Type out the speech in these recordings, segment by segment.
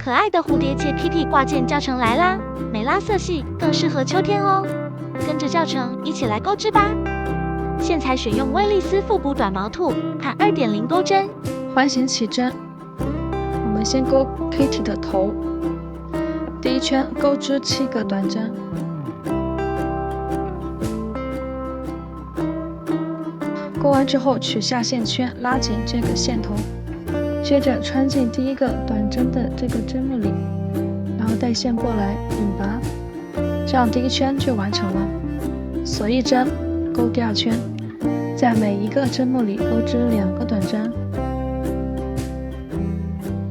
可爱的蝴蝶结 Kitty 挂件教程来啦，美拉色系更适合秋天哦。跟着教程一起来钩织吧。线材选用威利斯复古短毛兔和 2.0 钩针。环形起针，我们先钩 Kitty 的头，第一圈钩织7个短针，钩完之后取下线圈，拉紧这个线头，接着穿进第一个短针的这个针目里，然后带线过来引拔，这样第一圈就完成了。锁一针，钩第二圈，在每一个针目里钩织2个短针，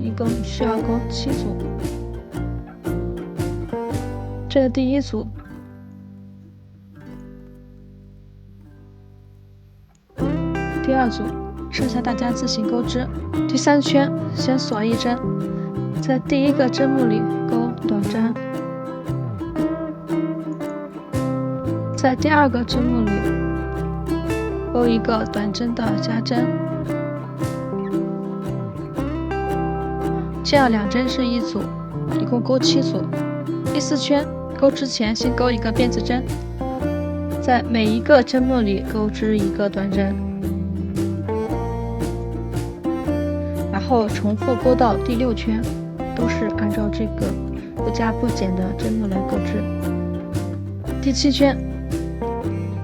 一共需要钩7组。这是第一组，第二组，剩下大家自行钩织。第3圈先锁一针，在第一个针目里钩短针，在第二个针目里钩一个短针的加针，这样2针是一组，一共钩7组。第4圈钩之前先钩一个辫子针，在每一个针目里钩织1个短针，然后重复钩到第6圈，都是按照这个不加不减的针目来钩织。第7圈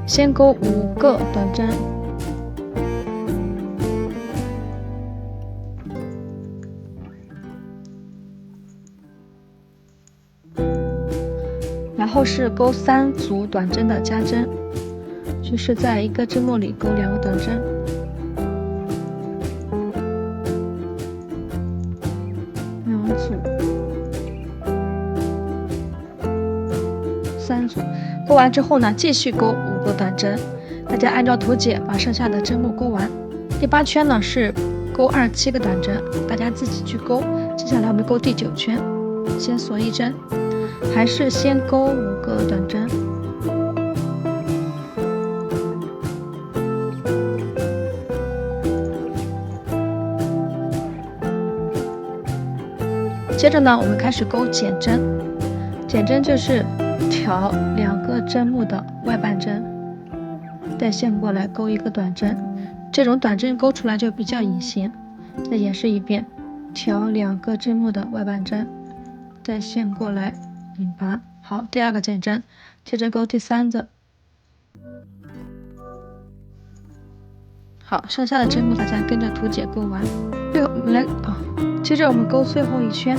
先钩5个短针，然后是钩3组短针的加针，就是在一个针目里钩2个短针。2组、3组，钩完之后呢，继续钩5个短针。大家按照图解把剩下的针目钩完。第8圈呢是钩27个短针，大家自己去钩。接下来我们钩第9圈，先锁一针。还是先钩5个短针，接着呢，我们开始钩减针。减针就是挑2个针目的外半针，带线过来钩一个短针。这种短针钩出来就比较隐形。再演示一遍，挑2个针目的外半针，带线过来引拔。好，第2个减针，接着钩第3个。好，剩下的针目大家跟着图解钩完。接着我们钩最后一圈，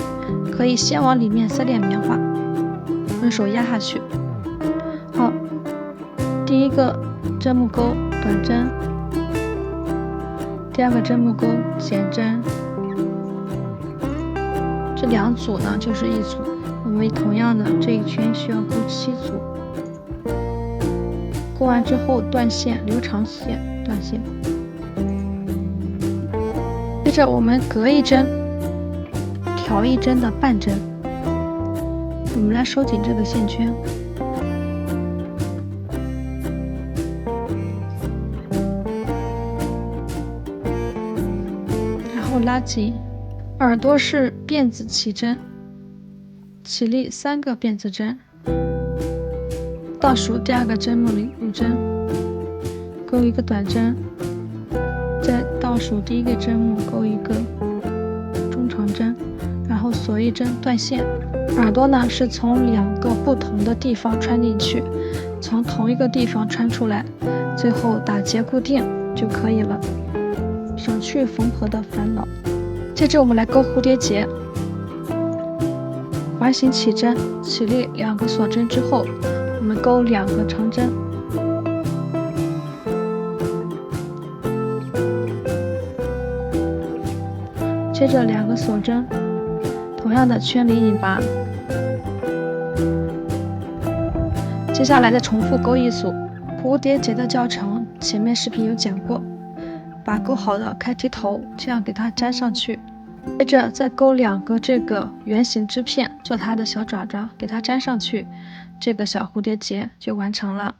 可以先往里面塞点棉花，用手压下去。好，第一个针目钩短针，第2个针目钩减针，这2组呢就是一组。我们同样的这一圈需要钩7组，钩完之后断线，留长线，断线。接着我们隔一针调1针的半针，我们来收紧这个线圈，然后拉紧。耳朵是辫子起针，起立3个辫子针，倒数第2个针目里入针，钩一个短针，在倒数第1个针目钩一个中长针，然后锁一针断线。耳朵呢是从2个不同的地方穿进去，从同一个地方穿出来，最后打结固定就可以了，省去缝合的烦恼。接着我们来钩蝴蝶结。环形起针，起立2个锁针之后，我们钩2个长针，接着2个锁针，同样的圈里引拔。接下来再重复钩一组。蝴蝶结的教程前面视频有讲过，把钩好的开剔头这样给它粘上去，接着再钩2个这个圆形织片做它的小爪爪，给它粘上去，这个小蝴蝶结就完成了。